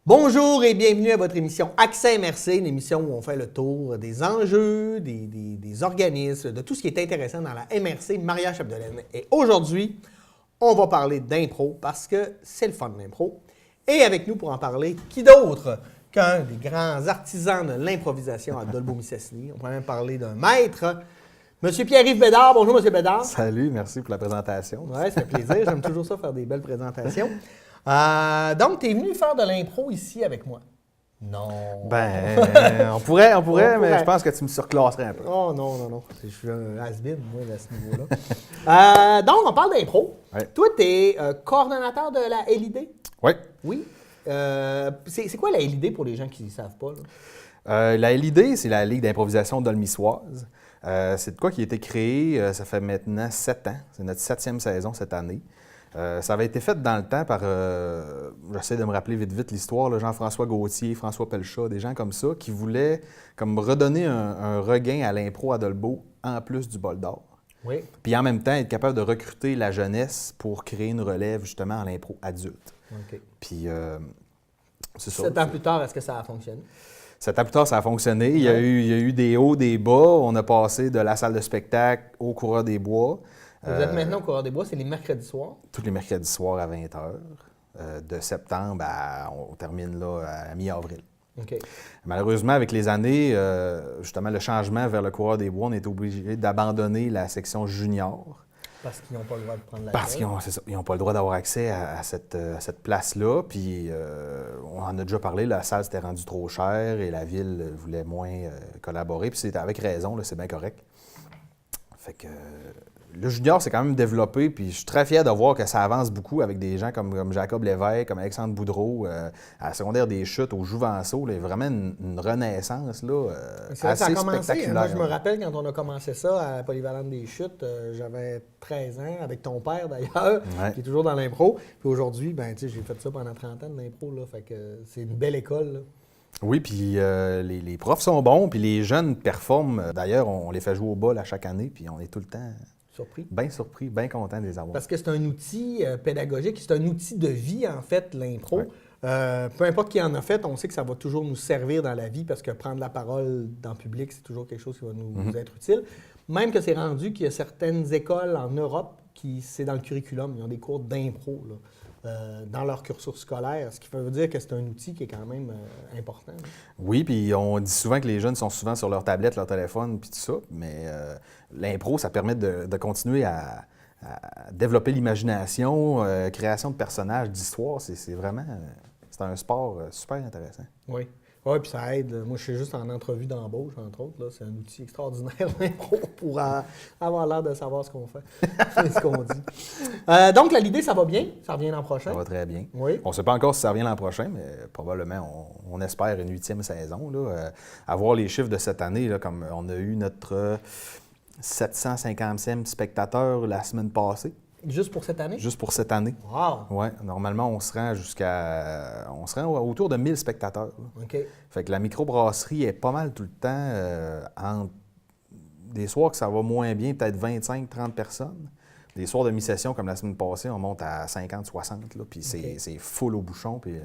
Bonjour et bienvenue à votre émission Accès MRC, une émission où on fait le tour des enjeux, des organismes, de tout ce qui est intéressant dans la MRC Maria-Chapdelaine. Et aujourd'hui, on va parler d'impro parce que c'est le fun de l'impro. Et avec nous pour en parler, qui d'autre qu'un des grands artisans de l'improvisation à Dolbeau-Mistassini. On pourrait même parler d'un maître, M. Pierre-Yves Bédard. Bonjour, M. Bédard. Salut, merci pour la présentation. Oui, ça fait plaisir. J'aime toujours ça, faire des belles présentations. Donc, tu es venu faire de l'impro ici avec moi? Non. Ben, on pourrait, mais je pense que tu me surclasserais un peu. Oh non. Je suis un has-been, moi, à ce niveau-là. Donc, on parle d'impro. Ouais. Toi, tu es coordonnateur de la LID? Oui. Oui. C'est quoi la LID pour les gens qui ne savent pas? Là? La LID, c'est la Ligue d'improvisation dolmissoise. C'est de quoi qui a été créé, ça fait maintenant 7 ans. C'est notre 7e saison cette année. Ça avait été fait dans le temps par, j'essaie de me rappeler vite l'histoire, là, Jean-François Gauthier, François Pelchat, des gens comme ça, qui voulaient comme redonner un regain à l'impro à Dolbeau en plus du bol d'or. Oui. Puis en même temps, être capable de recruter la jeunesse pour créer une relève justement à l'impro adulte. OK. Puis c'est ça. 7 ans plus tard, est-ce que ça a fonctionné? 7 ans plus tard, ça a fonctionné. Il y a eu des hauts, des bas. On a passé de la salle de spectacle au Coureur des Bois. Vous êtes maintenant au Coureur des Bois, c'est les mercredis soirs? Tous les mercredis soirs à 20h. De septembre, on termine là à mi-avril. OK. Malheureusement, avec les années, justement, le changement vers le Coureur des Bois, on est obligé d'abandonner la section junior. Parce qu'ils n'ont pas le droit de prendre la Parce qu'ils n'ont pas le droit d'avoir accès à cette place-là. Puis, on en a déjà parlé, la salle s'était rendue trop chère et la ville voulait moins collaborer. Puis, c'est avec raison, là, c'est bien correct. Fait que le junior s'est quand même développé, puis je suis très fier de voir que ça avance beaucoup avec des gens comme Jacob Lévesque, comme Alexandre Boudreau, à la secondaire des chutes, au Jouvenceau. Là, vraiment une renaissance là, c'est vrai que ça a assez commencé. spectaculaire. Moi, je me rappelle quand on a commencé ça à la Polyvalente des Chutes, j'avais 13 ans, avec ton père d'ailleurs, qui est toujours dans l'impro. Puis aujourd'hui, ben, j'ai fait ça pendant 30 ans de l'impro, là, fait que c'est une belle école. Là. Oui, puis les profs sont bons, puis les jeunes performent. D'ailleurs, on les fait jouer au bol à chaque année, puis on est tout le temps bien surpris, bien content de les avoir. Parce que c'est un outil pédagogique, c'est un outil de vie, en fait, l'impro. Ouais. Peu importe qui en a fait, on sait que ça va toujours nous servir dans la vie parce que prendre la parole dans le public, c'est toujours quelque chose qui va nous être utile. Même que c'est rendu qu'il y a certaines écoles en Europe qui, c'est dans le curriculum, ils ont des cours d'impro dans leur cursus scolaire, ce qui veut dire que c'est un outil qui est quand même important. Là. Oui, puis on dit souvent que les jeunes sont souvent sur leur tablette, leur téléphone, puis tout ça, mais l'impro, ça permet de continuer à développer l'imagination, création de personnages, d'histoires. C'est vraiment c'est un sport super intéressant. Oui. Oui, puis ça aide. Moi, je suis juste en entrevue d'embauche, entre autres. Là. C'est un outil extraordinaire, l'impro, pour avoir l'air de savoir ce qu'on fait et ce qu'on dit. Donc, l'idée, ça va bien? Ça revient l'an prochain? Ça va très bien. Oui. On ne sait pas encore si ça revient l'an prochain, mais probablement, on espère une 8e saison. Là. Avoir les chiffres de cette année, là, comme on a eu notre 750e spectateur la semaine passée. Juste pour cette année? Juste pour cette année. Wow! Oui, normalement, on se rend autour de 1000 spectateurs. Là. OK. Fait que la microbrasserie est pas mal tout le temps entre des soirs que ça va moins bien, peut-être 25-30 personnes. Des soirs de mi-session, comme la semaine passée, on monte à 50-60, puis c'est full au bouchon, puis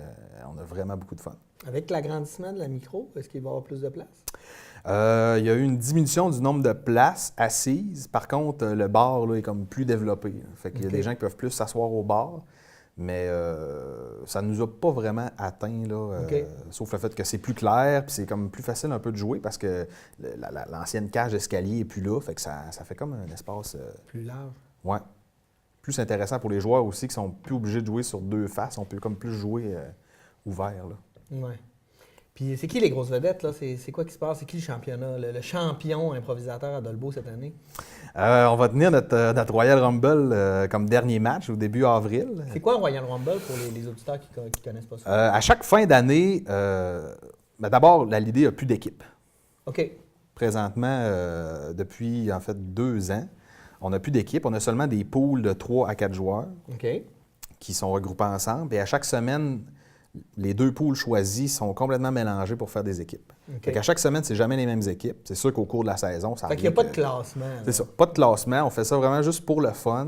on a vraiment beaucoup de fun. Avec l'agrandissement de la micro, est-ce qu'il va y avoir plus de place? Il y a eu une diminution du nombre de places assises. Par contre, le bar là, est comme plus développé. Là. Fait qu'il y a des gens qui peuvent plus s'asseoir au bar, mais ça ne nous a pas vraiment atteint, là, sauf le fait que c'est plus clair, puis c'est comme plus facile un peu de jouer parce que l'ancienne cage d'escalier est plus là, fait que ça fait comme un espace... plus large. Oui. Plus intéressant pour les joueurs aussi qui sont plus obligés de jouer sur deux faces. On peut comme plus jouer ouvert. Oui. Puis c'est qui les grosses vedettes, là? C'est quoi qui se passe? C'est qui le championnat? Le champion improvisateur à Dolbeau cette année? On va tenir notre Royal Rumble comme dernier match au début avril. C'est quoi un Royal Rumble pour les auditeurs qui ne connaissent pas ça? À chaque fin d'année, d'abord, la LID n'a plus d'équipe. OK. Présentement, depuis en fait 2 ans, On n'a plus d'équipe, on a seulement des poules de 3 à 4 joueurs OK. qui sont regroupés ensemble. Et à chaque semaine, les 2 poules choisies sont complètement mélangées pour faire des équipes. OK. Fait qu'à chaque semaine, c'est jamais les mêmes équipes. C'est sûr qu'au cours de la saison, ça Fait qu'il n'y a pas de classement. là. C'est ça, pas de classement. On fait ça vraiment juste pour le fun.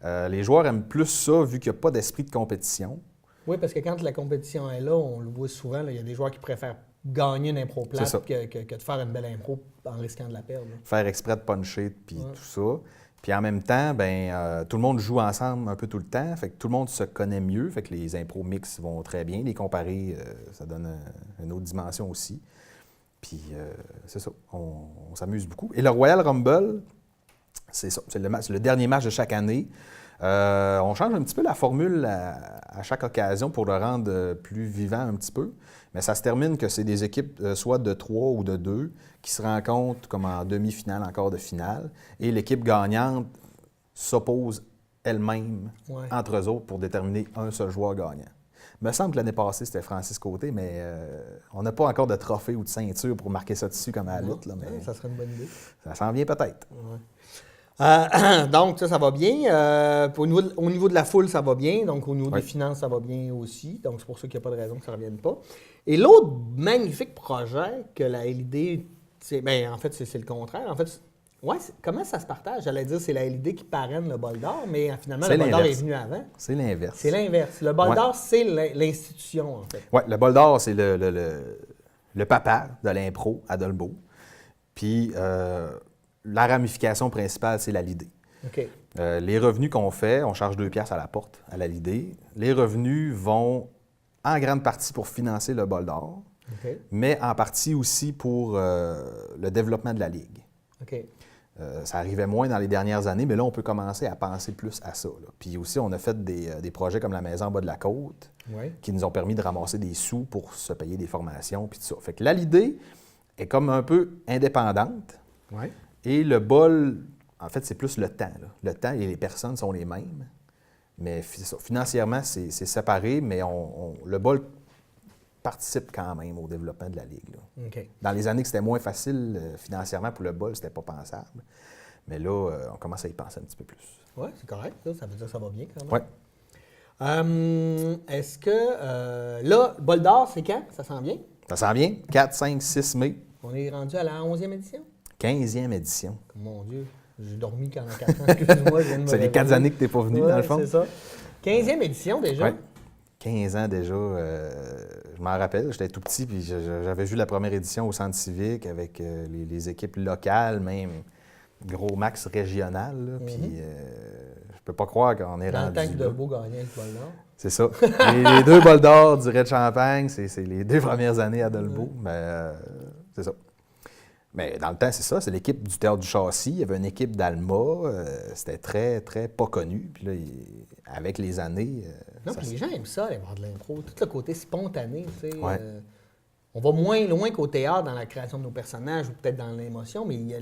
Les joueurs aiment plus ça vu qu'il n'y a pas d'esprit de compétition. Oui, parce que quand la compétition est là, on le voit souvent, là, il y a des joueurs qui préfèrent gagner une impro C'est ça. plate que de faire une belle impro en risquant de la perdre. là. Faire exprès de puncher, puis Ouais. tout ça. Puis en même temps, tout le monde joue ensemble un peu tout le temps. Fait que tout le monde se connaît mieux. Fait que les impros mix vont très bien. Les comparer, ça donne une autre dimension aussi. Puis c'est ça, on s'amuse beaucoup. Et le Royal Rumble, c'est ça, c'est le dernier match de chaque année. On change un petit peu la formule à chaque occasion pour le rendre plus vivant un petit peu. Mais ça se termine que c'est des équipes soit de 3 ou de 2 qui se rencontrent comme en demi-finale, en quart de finale. Et l'équipe gagnante s'oppose elle-même Ouais. entre eux autres pour déterminer un seul joueur gagnant. Il me semble que l'année passée, c'était Francis Côté, mais on n'a pas encore de trophée ou de ceinture pour marquer ça dessus comme à la lutte. Là, mais Ça serait une bonne idée. ça s'en vient peut-être. Ouais. Donc, ça va bien. Au niveau de la foule, ça va bien. Donc, au niveau Oui. des finances, ça va bien aussi. Donc, c'est pour ça qu'il n'y a pas de raison que ça ne revienne pas. Et l'autre magnifique projet que la LID, en fait, c'est le contraire. En fait, comment ça se partage? J'allais dire c'est la LID qui parraine le bol d'or, mais finalement, C'est le bol d'or est l'inverse. venu avant. C'est l'inverse. C'est l'inverse. Le bol Ouais. d'or, c'est l'institution, en fait. Oui, le bol d'or, c'est le papa de l'impro à Dolbeau. Puis la ramification principale, c'est la LID. OK. Les revenus qu'on fait, on charge 2 piastres à la porte à la LID. Les revenus vont en grande partie pour financer le bol d'or, OK. mais en partie aussi pour le développement de la Ligue. OK. Ça arrivait moins dans les dernières années, mais là, on peut commencer à penser plus à ça. Là. Puis aussi, on a fait des projets comme la Maison en bas de la côte Oui. qui nous ont permis de ramasser des sous pour se payer des formations, puis tout ça. Fait que là, l'idée est comme un peu indépendante. Oui. Et le bol, en fait, c'est plus le temps. Là. Le temps et les personnes sont les mêmes. Mais financièrement, c'est séparé, mais le bol participe quand même au développement de la Ligue. Là. OK. Dans les années que c'était moins facile financièrement pour le bol, c'était pas pensable. Mais là, on commence à y penser un petit peu plus. Oui, c'est correct. Ça veut dire que ça va bien quand même. Oui. Est-ce que, là, bol d'or, c'est quand? Ça s'en vient? Ça s'en vient. 4, 5, 6 mai. On est rendu à la 11e édition? 15e édition. Mon Dieu, j'ai dormi pendant 4 ans, excuse-moi. je viens de me C'est les 4 réveiller. années que tu n'es pas venu, Ouais, dans le fond. c'est ça. 15e édition déjà? Oui. 15 ans déjà. Je m'en rappelle, j'étais tout petit, puis j'avais vu la première édition au Centre civique avec les équipes locales, même gros max régional. Là, puis je peux pas croire qu'on est Dans le rendu temps que là. Dolbeau gagnait avec bol d'or. C'est ça. les 2 bols d'or du Red Champagne, c'est les 2 premières années à Dolbeau. Mais c'est ça. Mais dans le temps, c'est ça. C'est l'équipe du Théâtre du Châssis. Il y avait une équipe d'Alma. C'était très, très pas connu. Puis là, avec les années... Non, puis les gens aiment ça, aller voir de l'impro. Tout le côté spontané, tu sais. Ouais. On va moins loin qu'au théâtre dans la création de nos personnages ou peut-être dans l'émotion, mais il y a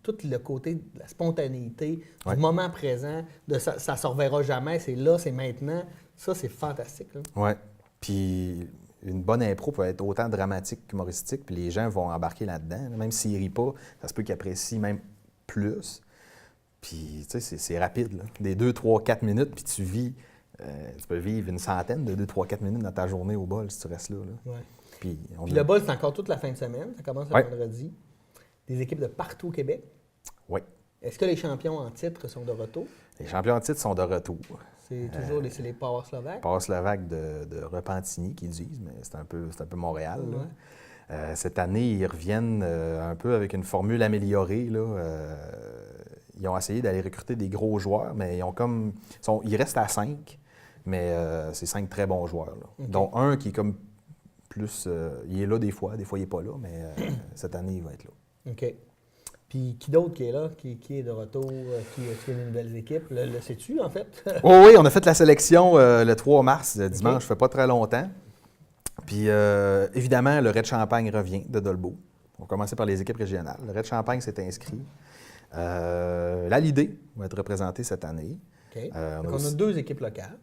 tout le côté de la spontanéité, Ouais. du moment présent, de ça ne se reverra jamais, c'est là, c'est maintenant. Ça, c'est fantastique. Là. Oui. Puis une bonne impro peut être autant dramatique qu'humoristique, puis les gens vont embarquer là-dedans. Même s'ils rient pas, ça se peut qu'ils apprécient même plus. Puis, tu sais, c'est rapide, là. Des 2, 3, 4 minutes, puis tu vis... tu peux vivre une centaine de 2, 3, 4 minutes dans ta journée au bol si tu restes là. Ouais. Puis, Puis le bol, c'est encore toute la fin de semaine. Ça commence le Ouais. vendredi. Des équipes de partout au Québec. Oui. Est-ce que les champions en titre sont de retour? Les champions de titre sont de retour. C'est toujours c'est les Power Slovaques. Passe la vague de Repentigny, qu'ils disent, mais c'est un peu Montréal. Là. Ouais. Cette année, ils reviennent un peu avec une formule améliorée. Là. Ils ont essayé d'aller recruter des gros joueurs, mais ils restent à 5, mais c'est 5 très bons joueurs. Là. OK. Dont un qui est comme plus... il est là des fois il n'est pas là, mais cette année, il va être là. OK. Puis qui d'autre qui est là, qui est de retour, qui est une nouvelle équipe? Le sais-tu, en fait? Oui, on a fait la sélection le 3 mars, dimanche, ça fait pas très longtemps. Puis, évidemment, le Red Champagne revient de Dolbeau. On va commencer par les équipes régionales. Le Red Champagne s'est inscrit. La LID va être représentée cette année. OK. on Donc, a on a aussi 2 équipes locales.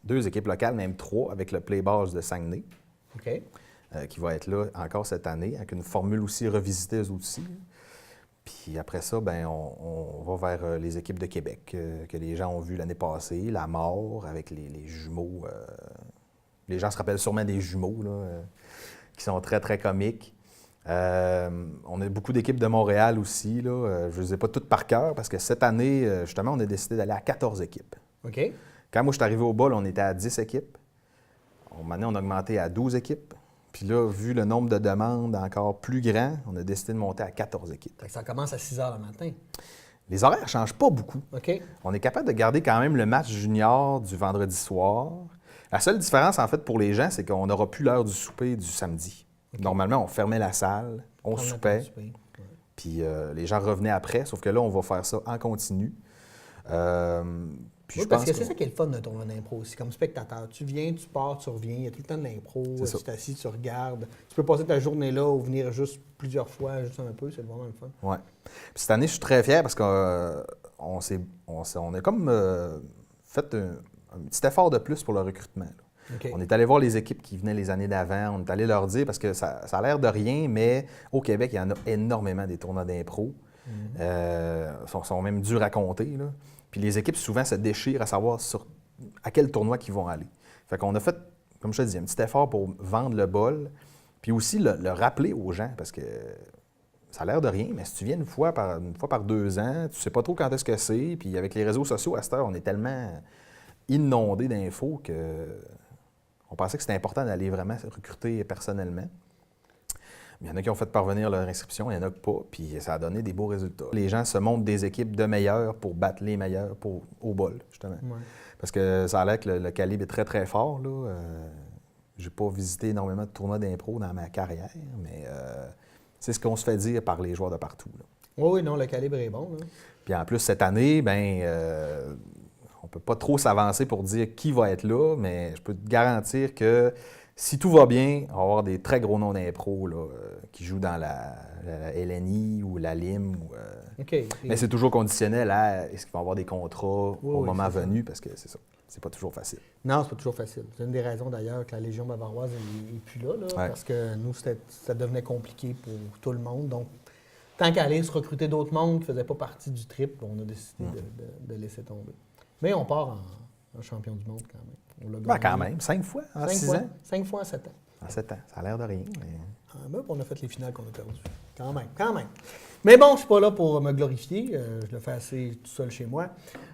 2 équipes locales, même 3, avec le Playball de Saguenay, OK. qui va être là encore cette année, avec une formule aussi revisitée eux aussi. Puis après ça, ben, on va vers les équipes de Québec que les gens ont vues l'année passée, la mort avec les jumeaux. Les gens se rappellent sûrement des jumeaux, là, qui sont très, très comiques. On a beaucoup d'équipes de Montréal aussi. Là. Je ne les ai pas toutes par cœur parce que cette année, justement, on a décidé d'aller à 14 équipes. OK. Quand moi, je suis arrivé au bol, on était à 10 équipes. Maintenant, on a augmenté à 12 équipes. Puis là, vu le nombre de demandes encore plus grand, on a décidé de monter à 14 équipes. Fait que ça commence à 6 h le matin. Les horaires ne changent pas beaucoup. OK. On est capable de garder quand même le match junior du vendredi soir. La seule différence, en fait, pour les gens, c'est qu'on n'aura plus l'heure du souper du samedi. Okay. Normalement, on fermait la salle, on soupait, puis les gens revenaient après, sauf que là, on va faire ça en continu. Puis parce que c'est ça qui est le fun de tournoi d'impro aussi, comme spectateur. Tu viens, tu pars, tu reviens, il y a tout le temps de l'impro, tu t'assis, tu regardes. Tu peux passer ta journée là ou venir juste plusieurs fois, juste un peu, c'est vraiment le fun. Oui. Puis cette année, je suis très fier parce qu'on a comme fait un petit effort de plus pour le recrutement. Okay. On est allé voir les équipes qui venaient les années d'avant, on est allé leur dire, parce que ça a l'air de rien, mais au Québec, il y en a énormément des tournois d'impro. Sont même durs à compter, là. Puis les équipes, souvent, se déchirent à savoir à quel tournoi ils vont aller. Fait qu'on a fait, comme je te dis, un petit effort pour vendre le bol, puis aussi le rappeler aux gens, parce que ça a l'air de rien, mais si tu viens une fois par 2 ans, tu sais pas trop quand est-ce que c'est, puis avec les réseaux sociaux, à cette heure, on est tellement inondé d'infos qu'on pensait que c'était important d'aller vraiment recruter personnellement. Il y en a qui ont fait parvenir leur inscription, il y en a que pas, puis ça a donné des beaux résultats. Les gens se montrent des équipes de meilleurs pour battre les meilleurs au bol, justement. Ouais. Parce que ça a l'air que le calibre est très, très fort, là. J'ai pas visité énormément de tournois d'impro dans ma carrière, mais c'est ce qu'on se fait dire par les joueurs de partout, là. Oui, non, le calibre est bon, là. Puis en plus, cette année, on peut pas trop s'avancer pour dire qui va être là, mais je peux te garantir que si tout va bien, on va avoir des très gros noms d'impro qui jouent dans la LNI ou la LIM. Okay. Mais c'est toujours conditionnel à est-ce qu'ils vont avoir des contrats au moment venu, parce que c'est ça. C'est pas toujours facile. Non, c'est pas toujours facile. C'est une des raisons d'ailleurs que la Légion bavaroise n'est plus là, parce que nous, ça devenait compliqué pour tout le monde. Donc, tant qu'à aller se recruter d'autres mondes qui ne faisaient pas partie du trip, on a décidé de laisser tomber. Mais on part en champion du monde quand même. Quand même, 5 fois en 6 ans. 5 fois en 7 ans. En 7 ans, ça a l'air de rien. Mais... on a fait les finales qu'on a perdues. Quand même. Mais bon, je ne suis pas là pour me glorifier. Je le fais assez tout seul chez moi.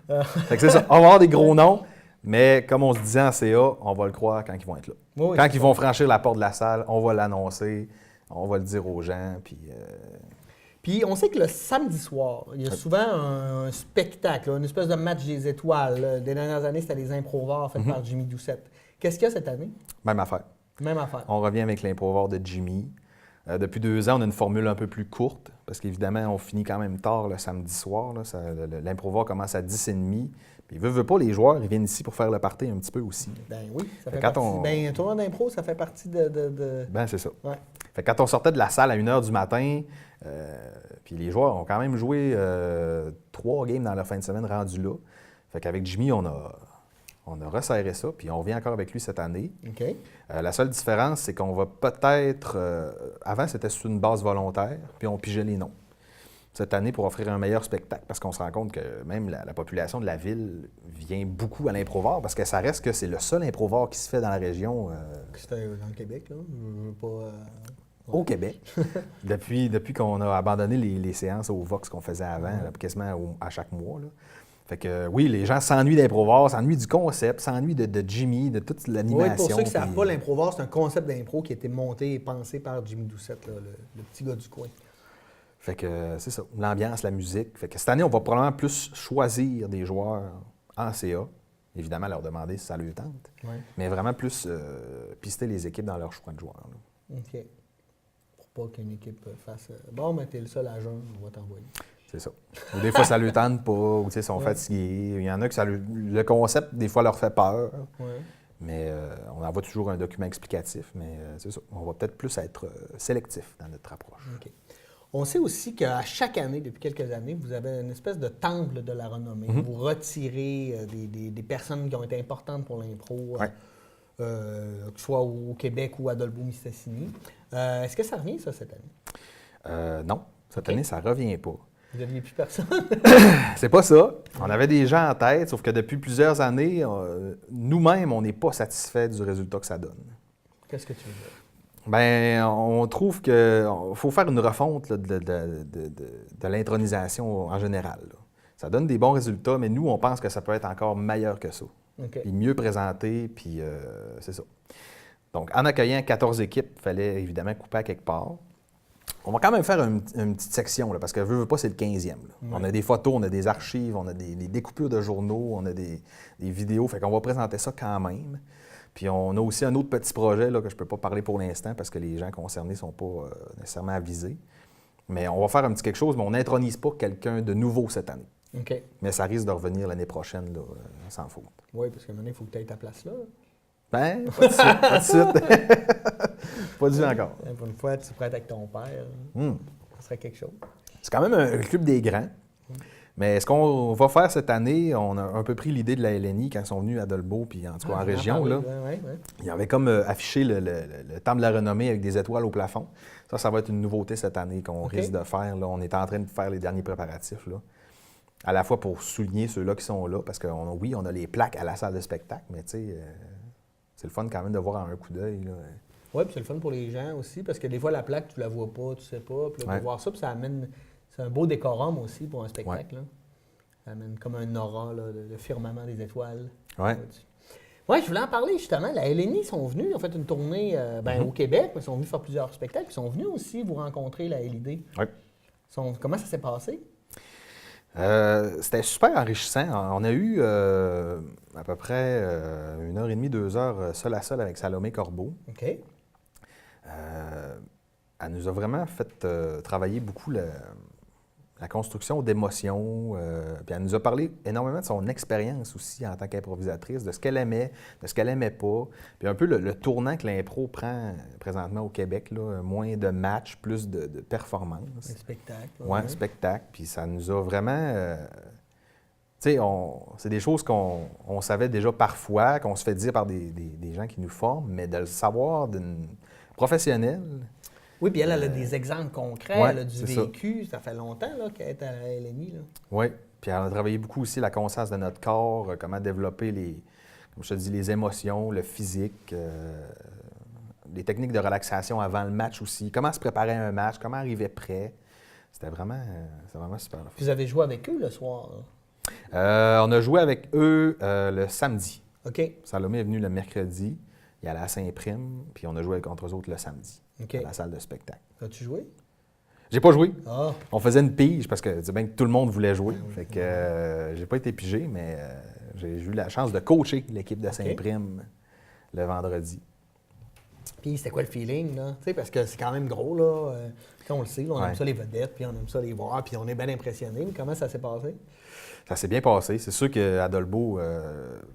Fait que c'est ça. On va avoir des gros noms, mais comme on se disait en CA, on va le croire quand ils vont être là. Oui, quand ils vont franchir la porte de la salle, on va l'annoncer, on va le dire aux gens, Puis on sait que le samedi soir, il y a souvent un spectacle, une espèce de match des étoiles. Là. Des dernières années, c'était les improvars faits par Jimmy Doucette. Qu'est-ce qu'il y a cette année? Même affaire. Même affaire. On revient avec l'improvar de Jimmy. Depuis 2 ans, on a une formule un peu plus courte, parce qu'évidemment, on finit quand même tard le samedi soir. L'improvar commence à 10h30. Puis, veut pas, les joueurs, ils viennent ici pour faire le party un petit peu aussi. Ben oui, ça fait partie. Un tournoi d'impro, ça fait partie de... Ben c'est ça. Ouais. Fait que quand on sortait de la salle à 1h du matin, puis les joueurs ont quand même joué 3 games dans leur fin de semaine rendus là. Fait qu'avec Jimmy, on a resserré ça, puis on revient encore avec lui cette année. OK. La seule différence, c'est qu'on va peut-être... avant, c'était sur une base volontaire, puis on pigeait les noms. Cette année, pour offrir un meilleur spectacle, parce qu'on se rend compte que même la population de la ville vient beaucoup à l'improvar, parce que ça reste que c'est le seul improvar qui se fait dans la région. Qui se fait dans le Québec, là. Au Québec. depuis qu'on a abandonné les séances au Vox qu'on faisait avant, là, quasiment à chaque mois, là. Fait que oui, les gens s'ennuient d'improvar, s'ennuient du concept, s'ennuient de Jimmy, de toute l'animation. Oui, pour ceux qui ne savent pas, l'improvar, c'est un concept d'impro qui a été monté et pensé par Jimmy Doucette, là, le petit gars du coin. Fait que c'est ça, l'ambiance, la musique. Fait que cette année, on va probablement plus choisir des joueurs en CA. Évidemment, leur demander si ça leur tente. Ouais. Mais vraiment plus pister les équipes dans leur choix de joueurs, là. OK. Pour pas qu'une équipe fasse bon, mais t'es le seul à jeun, on va t'envoyer. C'est ça. Ou des fois, ça ne leur tente pas, ou ils sont fatigués. Il y en a que le concept, des fois, leur fait peur. Ouais. Mais on envoie toujours un document explicatif. Mais c'est ça. On va peut-être plus être sélectif dans notre approche. OK. On sait aussi qu'à chaque année, depuis quelques années, vous avez une espèce de temple de la renommée. Vous retirez des personnes qui ont été importantes pour l'impro, que ce soit au Québec ou à Dolbeau-Mistassini. Est-ce que ça revient, ça, cette année? Non. Cette année, ça ne revient pas. Vous n'aviez plus personne? C'est pas ça. On avait des gens en tête, sauf que depuis plusieurs années, nous-mêmes, on n'est pas satisfait du résultat que ça donne. Qu'est-ce que tu veux dire? Bien, on trouve qu'il faut faire une refonte là, de l'intronisation en général. Là. Ça donne des bons résultats, mais nous, on pense que ça peut être encore meilleur que ça. OK. Puis mieux présenté, puis c'est ça. Donc, en accueillant 14 équipes, il fallait évidemment couper à quelque part. On va quand même faire une petite section, là, parce que veux pas, c'est le 15e. Là. Ouais. On a des photos, on a des archives, on a des découpures de journaux, on a des vidéos. Fait qu'on va présenter ça quand même. Puis on a aussi un autre petit projet là, que je ne peux pas parler pour l'instant parce que les gens concernés ne sont pas nécessairement avisés. Mais on va faire un petit quelque chose, mais on n'intronise pas quelqu'un de nouveau cette année. OK. Mais ça risque de revenir l'année prochaine, là, sans faute. Oui, parce qu'à un moment donné, il faut que tu aies ta place là. Ben, pas de suite, pas de suite. Pas du encore. Pour une fois, tu es prête avec ton père. Ça serait quelque chose. C'est quand même un club des grands. Mais ce qu'on va faire cette année, on a un peu pris l'idée de la LNI quand ils sont venus à Dolbeau, puis en tout cas en région. Là, ouais. Ils avaient comme affiché le temple de la renommée avec des étoiles au plafond. Ça va être une nouveauté cette année qu'on risque de faire. Là. On est en train de faire les derniers préparatifs. Là. À la fois pour souligner ceux-là qui sont là, parce qu'on oui, on a les plaques à la salle de spectacle, mais tu sais, c'est le fun quand même de voir en un coup d'œil. Oui, puis c'est le fun pour les gens aussi, parce que des fois, la plaque, tu la vois pas, tu sais pas. Puis là, de voir ça, puis ça amène... C'est un beau décorum aussi pour un spectacle. Là. Ça amène comme un aura, là, le firmament des étoiles. Oui. Oui, je voulais en parler justement. La LNI sont venus, ils ont fait une tournée au Québec, mais ils sont venus faire plusieurs spectacles. Ils sont venus aussi vous rencontrer, la LID. Oui. Comment ça s'est passé? C'était super enrichissant. On a eu à peu près 1h30, 2 heures seul à seul avec Salomé Corbeau. OK. Elle nous a vraiment fait travailler beaucoup la construction d'émotions. Puis elle nous a parlé énormément de son expérience aussi en tant qu'improvisatrice, de ce qu'elle aimait, de ce qu'elle n'aimait pas. Puis un peu le tournant que l'impro prend présentement au Québec, là, moins de matchs, plus de performances. Un spectacle. Oui, un spectacle. Puis ça nous a vraiment... tu sais, c'est des choses qu'on savait déjà parfois, qu'on se fait dire par des gens qui nous forment, mais de le savoir d'une professionnelle... Oui, puis elle a des exemples concrets, ouais, elle a du vécu. Ça fait longtemps qu'elle est à la LNI. Oui, puis elle a travaillé beaucoup aussi la conscience de notre corps, comment développer comme je te dis, les émotions, le physique, les techniques de relaxation avant le match aussi, comment se préparer à un match, comment arriver prêt. C'était vraiment super. Vous avez joué avec eux le soir? On a joué avec eux le samedi. OK. Salomé est venu le mercredi, il allait à Saint-Prime, puis on a joué contre eux autres le samedi. Okay. À la salle de spectacle. As-tu joué? J'ai pas joué. Ah. On faisait une pige parce que c'est bien que tout le monde voulait jouer. Fait que j'ai pas été pigé, mais j'ai eu la chance de coacher l'équipe de Saint-Prime le vendredi. Puis c'était quoi le feeling, là? Tu sais, parce que c'est quand même gros, là. On le sait, là, on aime ça les vedettes, puis on aime ça les voir, puis on est bien impressionnés. Mais comment ça s'est passé? Ça s'est bien passé. C'est sûr qu'à Dolbeau,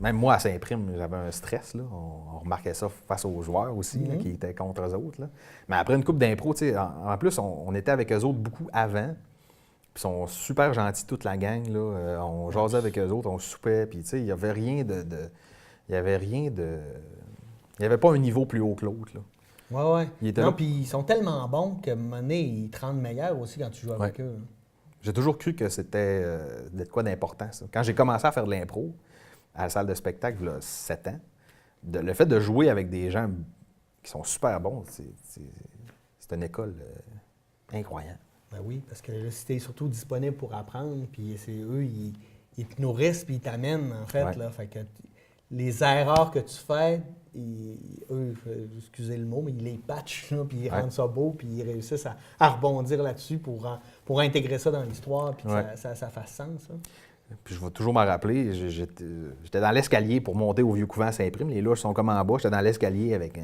même moi à Saint-Prime, j'avais un stress. Là. On remarquait ça face aux joueurs aussi, là, qui étaient contre eux autres. Là. Mais après une coupe d'impro, en plus, on était avec eux autres beaucoup avant. Puis ils sont super gentils, toute la gang. Là. On jasait avec eux autres, on soupait. Puis il n'y avait rien de... Il n'y avait rien de... Il n'y avait pas un niveau plus haut que l'autre. Oui. Non, puis ils sont tellement bons qu'à un moment donné, ils te rendent meilleur aussi quand tu joues avec eux. Hein. J'ai toujours cru que c'était de quoi d'important, ça. Quand j'ai commencé à faire de l'impro à la salle de spectacle, il y a 7 ans, le fait de jouer avec des gens qui sont super bons, c'est une école incroyable. Ben oui, parce que là, si tu es surtout disponible pour apprendre, puis c'est eux, ils te nourrissent puis ils t'amènent, en fait. Là, fait que les erreurs que tu fais, eux, excusez le mot, mais ils les patchent, là, puis ils rendent ça beau, puis ils réussissent à rebondir là-dessus pour intégrer ça dans l'histoire, puis que ça fasse sens. Ça. Puis je vais toujours m'en rappeler, j'étais dans l'escalier pour monter au Vieux-Couvent à Saint-Prime. Les loges sont comme en bas. J'étais dans l'escalier avec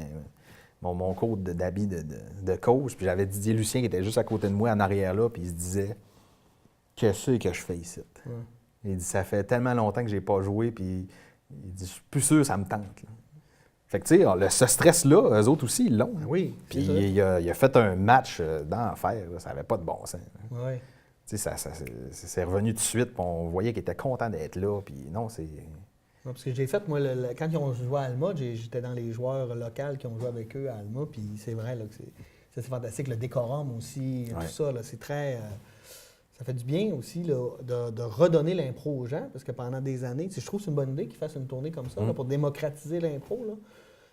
mon code d'habit de coach. Puis j'avais Didier Lucien qui était juste à côté de moi en arrière là, puis il se disait « Qu'est-ce que je fais ici? » Il dit « Ça fait tellement longtemps que j'ai pas joué, puis il dit « Je suis plus sûr, ça me tente. » Fait que, tu sais, ce stress-là, eux autres aussi, ils l'ont. Oui. Puis il a fait un match d'enfer. Ça n'avait pas de bon sens. Oui. Tu sais, c'est revenu tout de suite, puis on voyait qu'ils étaient contents d'être là. Puis non, c'est... Non, parce que j'ai fait, moi, quand ils ont joué à Alma, j'étais dans les joueurs locaux qui ont joué avec eux à Alma, puis c'est vrai là, que c'est fantastique. Le décorum aussi, Ouais. tout ça, là, c'est très... ça fait du bien aussi là, de redonner l'impro aux gens, parce que pendant des années, je trouve que c'est une bonne idée qu'ils fassent une tournée comme ça, là, pour démocratiser l'impro. Là.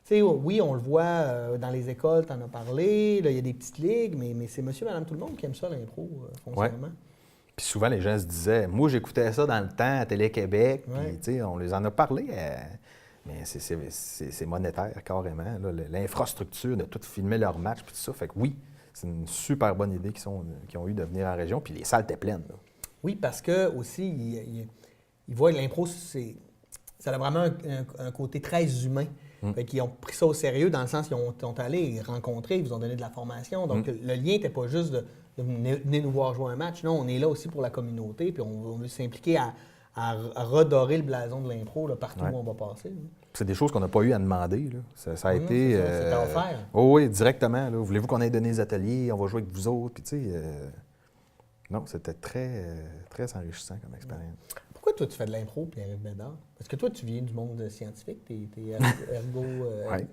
Tu sais, oui, on le voit dans les écoles, tu en as parlé, là, il y a des petites ligues, mais c'est monsieur, madame, tout le monde qui aime ça, l'impro, foncièrement. Puis souvent, les gens se disaient, moi, j'écoutais ça dans le temps à Télé-Québec, Ouais. puis, tu sais, on les en a parlé, mais c'est monétaire, carrément. Là, l'infrastructure de tout filmer leur match, puis tout ça. Fait que oui, c'est une super bonne idée qu'ils ont eu de venir en région, puis les salles étaient pleines. Là. Oui, parce que aussi, ils voient que l'impro, ça a vraiment un côté très humain. Fait qu'ils ont pris ça au sérieux dans le sens qu'ils sont allés rencontrer, ils vous ont donné de la formation. Donc, le lien n'était pas juste de venir nous voir jouer un match. Non, on est là aussi pour la communauté, puis on veut s'impliquer à redorer le blason de l'impro là, partout où on va passer. Là. C'est des choses qu'on n'a pas eu à demander. Là. Ça a été... C'était offert. Oh, oui, directement. Là. Voulez-vous qu'on ait donné des ateliers? On va jouer avec vous autres. Puis, tu sais... Non, c'était très, très enrichissant comme expérience. Pourquoi toi, tu fais de l'impro, Pierre-Yves Bédard? Parce que toi, tu viens du monde scientifique, t'es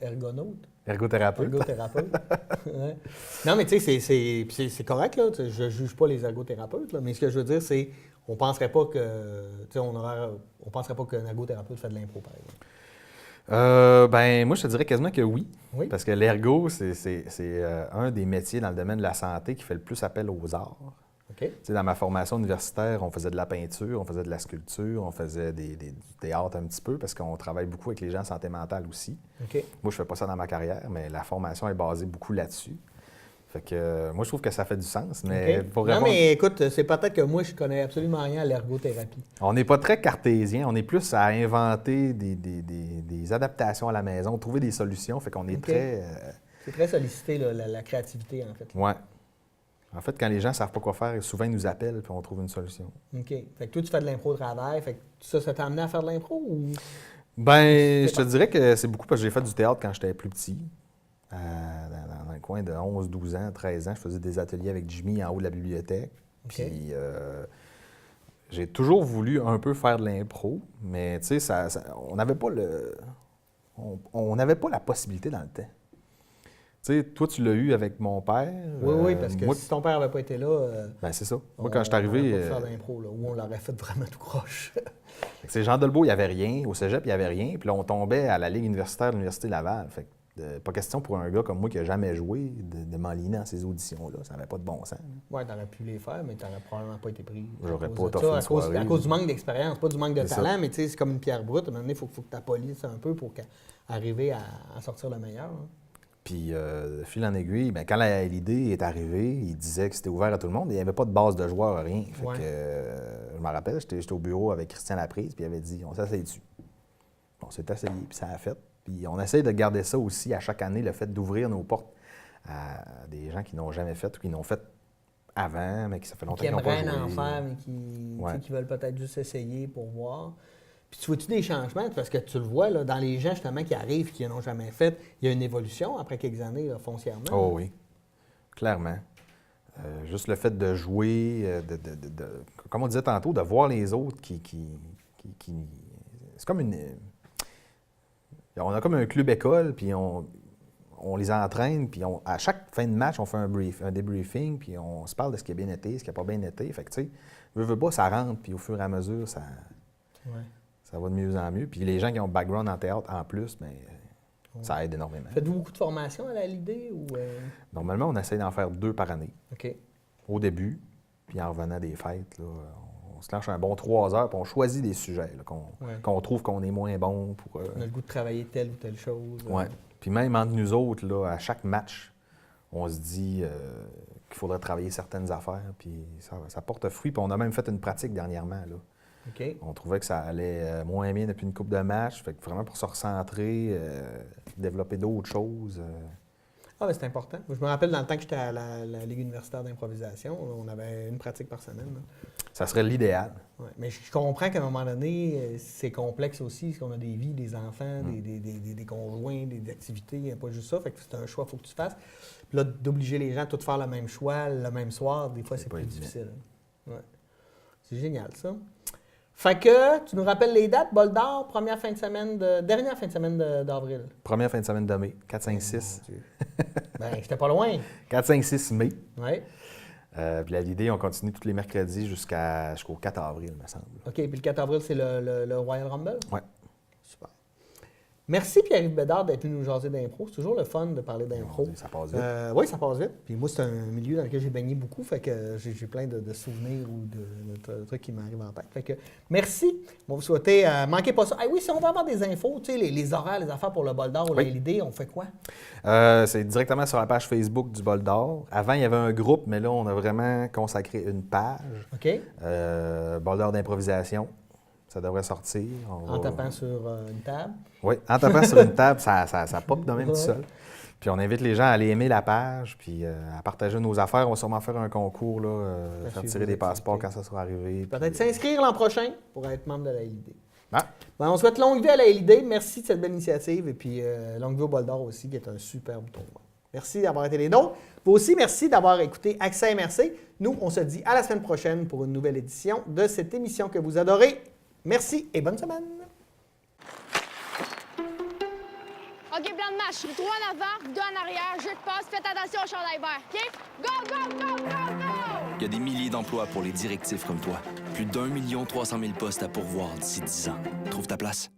ergonaute. Ergothérapeute. Ergothérapeute. Ouais. Non, mais tu sais, c'est correct, là. Je ne juge pas les ergothérapeutes, là, mais ce que je veux dire, c'est on penserait pas que, on penserait pas qu'un ergothérapeute fait de l'impro, par exemple. Ben, moi, je te dirais quasiment que oui. Oui. Parce que l'ergo, c'est un des métiers dans le domaine de la santé qui fait le plus appel aux arts. OK. Tu sais, dans ma formation universitaire, on faisait de la peinture, on faisait de la sculpture, on faisait du théâtre un petit peu parce qu'on travaille beaucoup avec les gens en santé mentale aussi. OK. Moi, je fais pas ça dans ma carrière, mais la formation est basée beaucoup là-dessus. Fait que moi, je trouve que ça fait du sens. Mais OK. pour Non, répondre- mais écoute, c'est peut-être que moi, je connais absolument rien à l'ergothérapie. On n'est pas très cartésien, on est plus à inventer des adaptations à la maison, trouver des solutions. Fait qu'on est OK. très... C'est très sollicité, là, la créativité, en fait. Ouais. En fait, quand les gens ne savent pas quoi faire, souvent ils nous appellent puis on trouve une solution. OK. Fait que toi, tu fais de l'impro au travail. Fait que ça t'a amené à faire de l'impro ou... Ben, je te dirais que c'est beaucoup parce que j'ai fait du théâtre quand j'étais plus petit. Dans le coin de 11, 12 ans, 13 ans, je faisais des ateliers avec Jimmy en haut de la bibliothèque. OK. Puis j'ai toujours voulu un peu faire de l'impro, mais tu sais, on n'avait pas on n'avait pas la possibilité dans le temps. Tu sais, toi, tu l'as eu avec mon père. Oui, parce que moi, si ton père n'avait pas été là... ben, c'est ça. Moi, quand je suis on arrivé... n'aurait pas pu faire de l'impro, là, où on l'aurait fait vraiment tout croche. C'est Jean Dolbeau, il n'y avait rien. Au cégep, il n'y avait rien. Puis là, on tombait à la Ligue universitaire de l'Université Laval. Fait que, pas question pour un gars comme moi qui n'a jamais joué de m'enligner dans ces auditions-là. Ça n'avait pas de bon sens. Oui, t'aurais pu les faire, mais t'aurais probablement pas été pris. J'aurais À pas cause de toffé ça, une à soirée. cause du manque d'expérience, pas du manque de C'est talent, ça. mais tu sais, c'est comme une pierre brute. À un moment donné, il faut que tu polisses un peu pour arriver à sortir le meilleur. Hein. Puis, de fil en aiguille, ben, quand l'idée est arrivée, il disait que c'était ouvert à tout le monde. Il n'y avait pas de base de joueurs, rien. Fait Ouais. que, je me rappelle, j'étais au bureau avec Christian Laprise, puis il avait dit, on s'essaye dessus. On s'est essayé, puis ça a fait. Puis on essaye de garder ça aussi à chaque année, le fait d'ouvrir nos portes à des gens qui n'ont jamais fait ou qui n'ont fait avant, mais qui ça fait longtemps Qui qu'ils n'ont pas aimeraient joué. en faire, mais qui, tu sais, Ouais. qui veulent peut-être juste essayer pour voir. Puis tu vois-tu des changements? Parce que tu le vois, là, dans les gens justement qui arrivent et qui n'en ont jamais fait, il y a une évolution après quelques années, là, foncièrement. Oh oui, clairement. Juste le fait de jouer, comme on disait tantôt, de voir les autres c'est comme une... On a comme un club école, puis on les entraîne, puis à chaque fin de match, on fait un débriefing, puis on se parle de ce qui a bien été, ce qui n'a pas bien été. Fait que, tu sais, veux pas, ça rentre, puis au fur et à mesure, ça va de mieux en mieux. Puis les gens qui ont un background en théâtre, en plus, bien, ça aide énormément. Faites-vous beaucoup de formation à la LID ou... Normalement, on essaie d'en faire 2 par année, OK. au début, puis en revenant des fêtes, là, on se lâche un bon 3 heures, puis on choisit des sujets là, qu'on trouve qu'on est moins bon pour... On a le goût de travailler telle ou telle chose. Ouais. Puis même entre nous autres, là, à chaque match, on se dit qu'il faudrait travailler certaines affaires, puis ça porte fruit. Puis on a même fait une pratique dernièrement, là. OK. On trouvait que ça allait moins bien depuis une couple de matchs. Fait que vraiment pour se recentrer, développer d'autres choses. Ah, ben c'est important. Moi, je me rappelle dans le temps que j'étais à la Ligue universitaire d'improvisation, on avait une pratique par semaine. Là. Ça serait l'idéal. Ouais. Mais je comprends qu'à un moment donné, c'est complexe aussi, parce qu'on a des vies, des enfants, des conjoints, des activités, pas juste ça. Fait que c'est un choix qu'il faut que tu fasses. Puis là, d'obliger les gens à tous faire le même choix le même soir, des fois, c'est pas plus évident. difficile. Hein. Ouais. C'est génial, ça. Fait que, tu nous rappelles les dates, Bol d'Or, dernière fin de semaine d'avril. Première fin de semaine de mai, 4, 5, 6. Ben, j'étais pas loin. 4, 5, 6 mai. Oui. Puis l'idée, on continue tous les mercredis jusqu'au 4 avril, me semble. OK, puis le 4 avril, c'est le Royal Rumble? Oui. Super. Merci Pierre-Yves Bédard d'être venu nous jaser d'impro. C'est toujours le fun de parler d'impro. Ça passe vite. Oui, ça passe vite. Puis moi, c'est un milieu dans lequel j'ai baigné beaucoup, fait que j'ai plein de souvenirs ou de trucs qui m'arrivent en tête. Fait que merci. On va vous souhaiter, manquez pas ça. Ah oui, si on veut avoir des infos, tu sais, les horaires, les affaires pour le Bol d'Or ou Oui. l'idée, on fait quoi? C'est directement sur la page Facebook du Bol d'Or. Avant, il y avait un groupe, mais là, on a vraiment consacré une page. OK. Bol d'Or d'improvisation. Ça devrait sortir. En tapant sur une table. Oui, en tapant sur une table, ça pop de même tout seul. Puis on invite les gens à aller aimer la page, puis à partager nos affaires. On va sûrement faire un concours, faire tirer des passeports quand ça sera arrivé. Peut-être s'inscrire l'an prochain pour être membre de la LID. Ah. Ben, on souhaite longue vie à la LID. Merci de cette belle initiative. Et puis longue vie au Bol d'Or aussi, qui est un superbe tournoi. Merci d'avoir été les nôtres. Vous aussi, merci d'avoir écouté Accès MRC. Nous, on se dit à la semaine prochaine pour une nouvelle édition de cette émission que vous adorez. Merci et bonne semaine. OK, plan de match. 3 en avant, 2 en arrière, jeu de passe, faites attention au chandail vert. OK? Go, go, go, go, go! Il y a des milliers d'emplois pour les directifs comme toi. Plus d'1 300 000 postes à pourvoir d'ici 10 ans. Trouve ta place.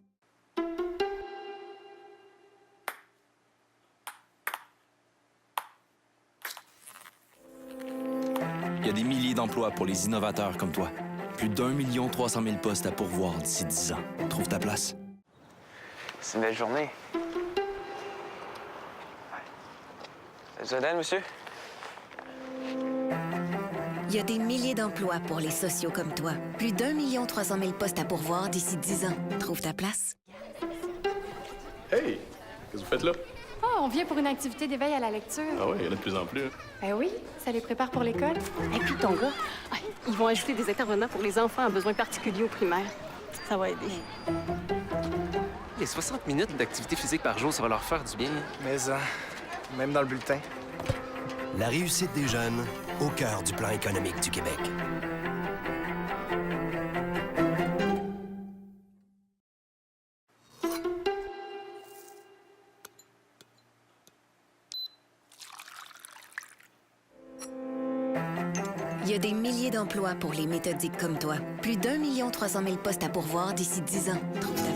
Il y a des milliers d'emplois pour les innovateurs comme toi. Plus d'1 300 000 postes à pourvoir d'ici 10 ans. Trouve ta place. C'est une belle journée. Zodan, monsieur? Il y a des milliers d'emplois pour les sociaux comme toi. Plus d'1 300 000 postes à pourvoir d'ici 10 ans. Trouve ta place. Hey! Qu'est-ce que vous faites là? Oh, on vient pour une activité d'éveil à la lecture. Ah oui, il y en a de plus en plus. Ben oui, ça les prépare pour l'école. Et puis ton gars, ils vont ajouter des intervenants pour les enfants à besoins particuliers au primaire. Ça va aider. Les 60 minutes d'activité physique par jour, ça va leur faire du bien. Mais même dans le bulletin. La réussite des jeunes au cœur du plan économique du Québec. Il y a des milliers d'emplois pour les méthodiques comme toi. Plus d'1 300 000 postes à pourvoir d'ici 10 ans. Trouve ta